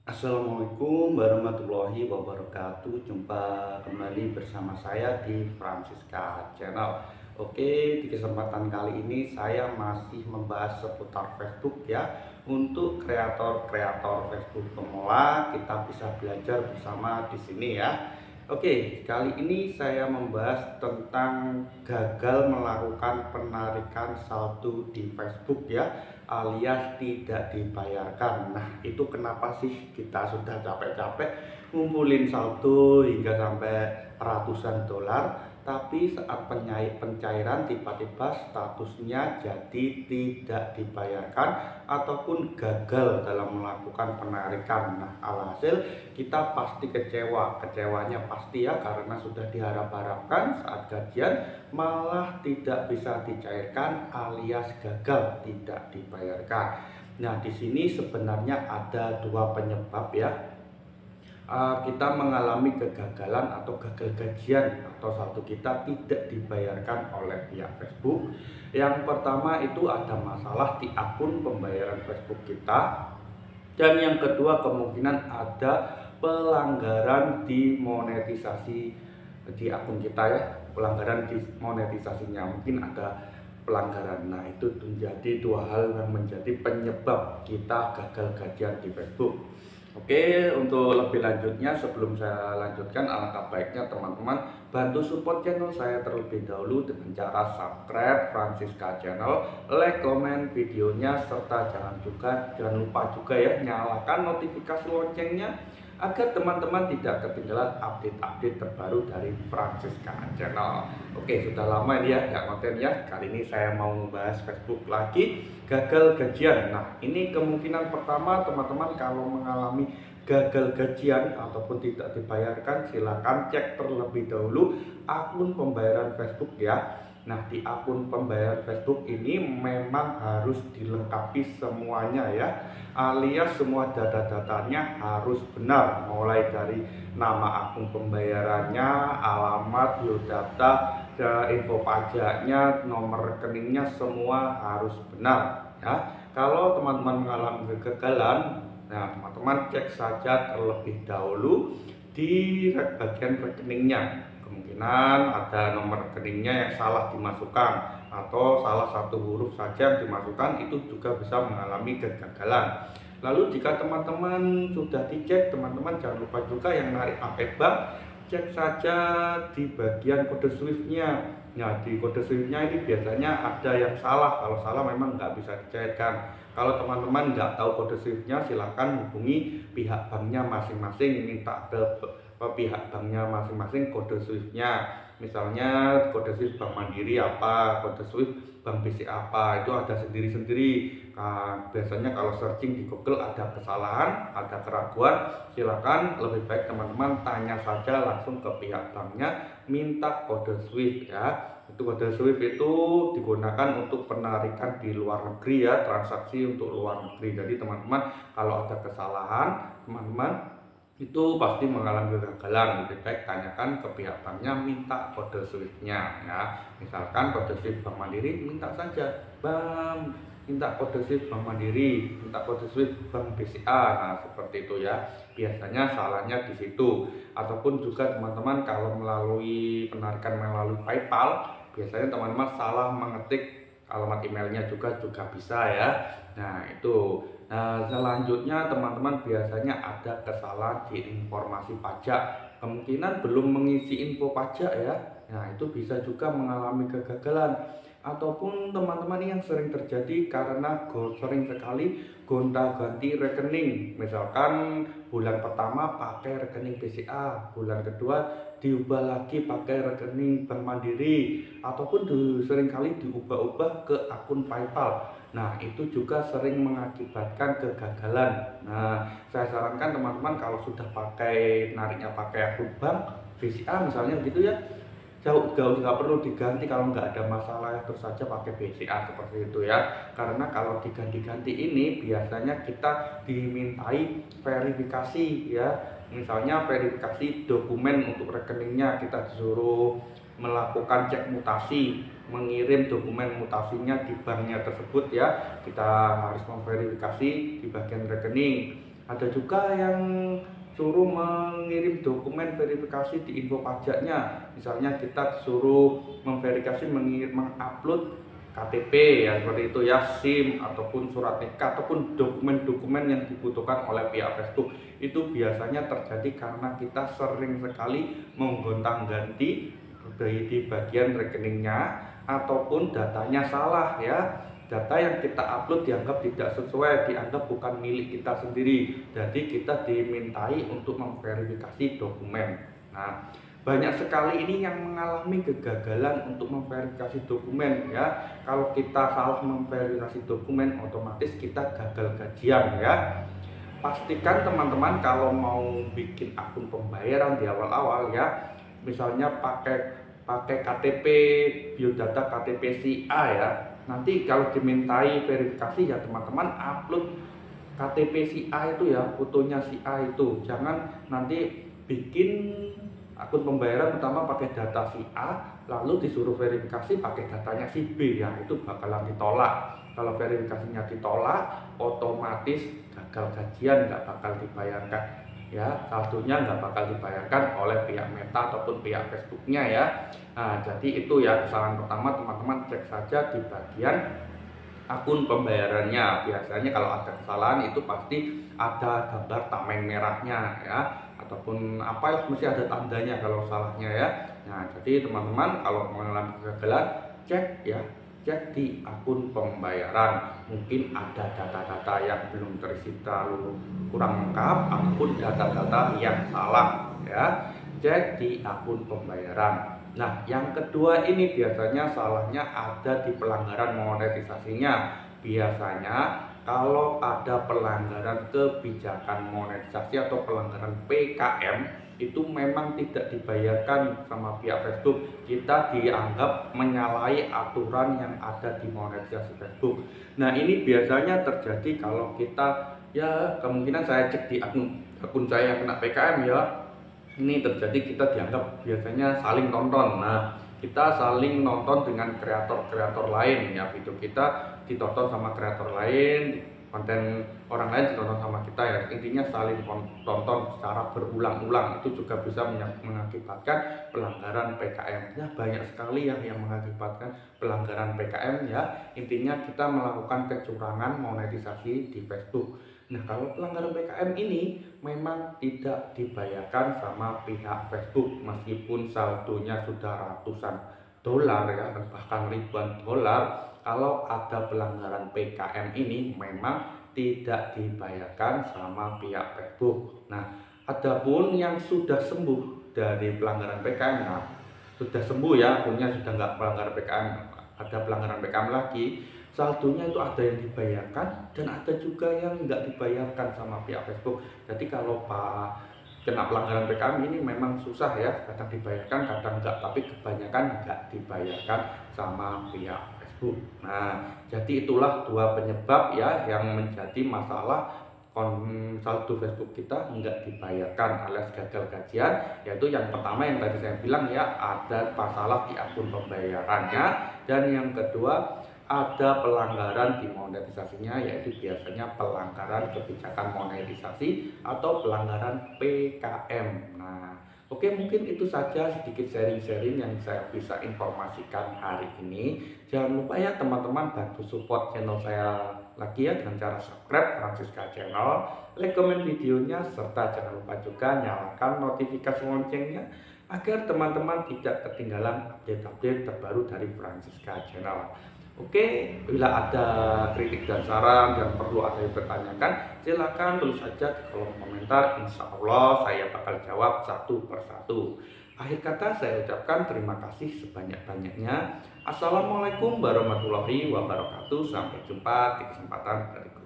Assalamualaikum warahmatullahi wabarakatuh. Jumpa kembali bersama saya di Francisca Channel. Oke, di kesempatan kali ini saya masih membahas seputar Facebook ya. Untuk kreator-kreator Facebook pemula, kita bisa belajar bersama di sini ya. Oke, kali ini saya membahas tentang gagal melakukan penarikan saldo di Facebook ya, alias tidak dibayarkan. Nah, itu kenapa sih kita sudah capek-capek ngumpulin saldo hingga sampai ratusan dolar, tapi saat pencairan tiba-tiba statusnya jadi tidak dibayarkan ataupun gagal dalam melakukan penarikan. Nah, alhasil kita pasti kecewa. Kecewanya pasti ya, karena sudah diharap-harapkan saat gajian malah tidak bisa dicairkan alias gagal tidak dibayarkan. Nah, di sini sebenarnya ada dua penyebab ya. Kita mengalami kegagalan atau gagal gajian atau saldo kita tidak dibayarkan oleh pihak Facebook. Yang pertama itu ada masalah di akun pembayaran Facebook kita, dan yang kedua kemungkinan ada pelanggaran di monetisasi di akun kita ya, pelanggaran di monetisasinya, mungkin ada pelanggaran. Nah, itu menjadi dua hal yang menjadi penyebab kita gagal gajian di Facebook. Oke, untuk lebih lanjutnya sebelum saya lanjutkan, alangkah baiknya teman-teman bantu support channel saya terlebih dahulu dengan cara subscribe Francisca Channel, like, komen videonya, serta jangan lupa juga ya nyalakan notifikasi loncengnya agar teman-teman tidak ketinggalan update-update terbaru dari Francisca Channel. Oke, sudah lama ini ya nggak konten ya. Kali ini saya mau membahas Facebook lagi, gagal gajian. Nah, ini kemungkinan pertama teman-teman kalau mengalami gagal gajian ataupun tidak dibayarkan, silakan cek terlebih dahulu akun pembayaran Facebook ya. Nah, di akun pembayaran Facebook ini memang harus dilengkapi semuanya ya, alias semua data-datanya harus benar, mulai dari nama akun pembayarannya, alamat, biodata, info pajaknya, nomor rekeningnya, semua harus benar ya. Kalau teman-teman mengalami kegagalan, nah teman-teman cek saja terlebih dahulu di bagian rekeningnya. Kemungkinan ada nomor rekeningnya yang salah dimasukkan atau salah satu huruf saja yang dimasukkan, itu juga bisa mengalami kegagalan. Lalu jika teman-teman sudah dicek, teman-teman jangan lupa juga yang narik pakai bank, cek saja di bagian kode SWIFT-nya. Nah, di kode SWIFT-nya ini biasanya ada yang salah. Kalau salah memang nggak bisa dicairkan. Kalau teman-teman nggak tahu kode SWIFT-nya, silahkan hubungi pihak banknya masing-masing, minta ke pihak banknya masing-masing kode SWIFT-nya. Misalnya kode SWIFT Bank Mandiri apa, kode SWIFT Bank BCA apa, itu ada sendiri-sendiri. Nah, biasanya kalau searching di Google ada kesalahan, ada keraguan, silakan lebih baik teman-teman tanya saja langsung ke pihak banknya, minta kode SWIFT ya. Itu kode SWIFT itu digunakan untuk penarikan di luar negeri ya, transaksi untuk luar negeri. Jadi teman-teman kalau ada kesalahan, teman-teman itu pasti mengalami kegagalan, lebih baik tanyakan ke pihak banknya, minta kode SWIFT-nya ya. Misalkan kode SWIFT Bank Mandiri, minta saja Bang, minta kode SWIFT Bank Mandiri, minta kode SWIFT Bank BCA. Nah, seperti itu ya. Biasanya salahnya di situ. Ataupun juga teman-teman kalau melalui penarikan melalui PayPal, biasanya teman-teman salah mengetik alamat emailnya juga bisa ya. Nah, itu. Nah, selanjutnya teman-teman biasanya ada kesalahan di informasi pajak. Kemungkinan belum mengisi info pajak ya. Nah, itu bisa juga mengalami kegagalan. Ataupun teman-teman yang sering terjadi karena sering sekali gonta-ganti rekening. Misalkan bulan pertama pakai rekening BCA, bulan kedua diubah lagi pakai rekening Bank Mandiri, ataupun seringkali diubah-ubah ke akun PayPal. Nah, itu juga sering mengakibatkan kegagalan. Nah, saya sarankan teman-teman kalau sudah nariknya pakai akun bank BCA misalnya gitu ya, jauh nggak perlu diganti. Kalau nggak ada masalah terus saja pakai BCA seperti itu ya. Karena kalau diganti-ganti ini biasanya kita dimintai verifikasi ya. Misalnya verifikasi dokumen untuk rekeningnya, kita disuruh melakukan cek mutasi, mengirim dokumen mutasinya di banknya tersebut ya. Kita harus memverifikasi di bagian rekening. Ada juga yang suruh mengirim dokumen verifikasi di info pajaknya. Misalnya kita suruh memverifikasi mengupload KTP ya, seperti itu ya, SIM ataupun surat nikah ataupun dokumen-dokumen yang dibutuhkan oleh pihak Facebook. Itu biasanya terjadi karena kita sering sekali menggonta-ganti di bagian rekeningnya ataupun datanya salah ya. Data yang kita upload dianggap tidak sesuai, dianggap bukan milik kita sendiri. Jadi kita dimintai untuk memverifikasi dokumen. Nah, banyak sekali ini yang mengalami kegagalan untuk memverifikasi dokumen ya. Kalau kita salah memverifikasi dokumen, otomatis kita gagal gajian ya. Pastikan teman-teman kalau mau bikin akun pembayaran di awal-awal ya, misalnya pakai KTP, biodata KTP si A ya. Nanti kalau dimintai verifikasi ya teman-teman upload KTP si A itu ya, fotonya si A itu. Jangan nanti bikin akun pembayaran pertama pakai data si A, lalu disuruh verifikasi pakai datanya si B ya, itu bakalan ditolak. Kalau verifikasinya ditolak, otomatis gagal gajian, nggak bakal dibayarkan ya, saldonya nggak bakal dibayarkan oleh pihak Meta ataupun pihak Facebooknya ya. Nah, jadi itu ya kesalahan pertama, teman-teman cek saja di bagian akun pembayarannya. Biasanya kalau ada kesalahan itu pasti ada gambar tameng merahnya ya, ataupun apalah, mesti ada tandanya kalau salahnya ya. Nah, jadi teman-teman kalau mengalami kegagalan, cek ya, cek di akun pembayaran. Mungkin ada data-data yang belum terisi terlalu kurang lengkap ataupun data-data yang salah ya. Cek di akun pembayaran. Nah, yang kedua ini biasanya salahnya ada di pelanggaran monetisasinya. Biasanya kalau ada pelanggaran kebijakan monetisasi atau pelanggaran PKM, itu memang tidak dibayarkan sama pihak Facebook. Kita dianggap menyalahi aturan yang ada di monetisasi Facebook. Nah, ini biasanya terjadi kalau kita ya, kemungkinan saya cek di akun saya yang kena PKM ya. Ini terjadi kita dianggap biasanya saling nonton. Nah, kita saling nonton dengan kreator-kreator lain ya, video kita ditonton sama kreator lain, konten orang lain ditonton sama kita ya. Intinya saling tonton secara berulang-ulang, itu juga bisa mengakibatkan pelanggaran PKM. Ya, banyak sekali yang mengakibatkan pelanggaran PKM ya. Intinya kita melakukan kecurangan monetisasi di Facebook. Nah, kalau pelanggaran PKM ini memang tidak dibayarkan sama pihak Facebook meskipun saldonya sudah ratusan dolar ya, bahkan ribuan dolar. Kalau ada pelanggaran PKM ini memang tidak dibayarkan sama pihak Facebook. Nah, adapun yang sudah sembuh dari pelanggaran PKM, nah, sudah sembuh ya, akunnya sudah nggak pelanggar PKM, ada pelanggaran PKM lagi, saldonya itu ada yang dibayarkan dan ada juga yang nggak dibayarkan sama pihak Facebook. Jadi kalau Pak kena pelanggaran PKM ini memang susah ya, kadang dibayarkan kadang enggak, tapi kebanyakan enggak dibayarkan sama pihak Facebook. Nah, jadi itulah dua penyebab ya yang menjadi masalah saldo Facebook kita enggak dibayarkan alias gagal gajian, yaitu yang pertama yang tadi saya bilang ya, ada masalah di akun pembayarannya, dan yang kedua ada pelanggaran di monetisasinya, yaitu biasanya pelanggaran kebijakan monetisasi atau pelanggaran PKM. Nah, oke, mungkin itu saja sedikit sharing-sharing yang saya bisa informasikan hari ini. Jangan lupa ya teman-teman, bantu support channel saya lagi ya dengan cara subscribe Francisca Channel, like, komen videonya, serta jangan lupa juga nyalakan notifikasi loncengnya agar teman-teman tidak ketinggalan update-update terbaru dari Francisca Channel. Oke, bila ada kritik dan saran yang perlu ada yang bertanyakan, silakan tulis saja di kolom komentar. Insya Allah saya bakal jawab satu persatu. Akhir kata saya ucapkan terima kasih sebanyak-banyaknya. Assalamualaikum warahmatullahi wabarakatuh. Sampai jumpa di kesempatan berikutnya.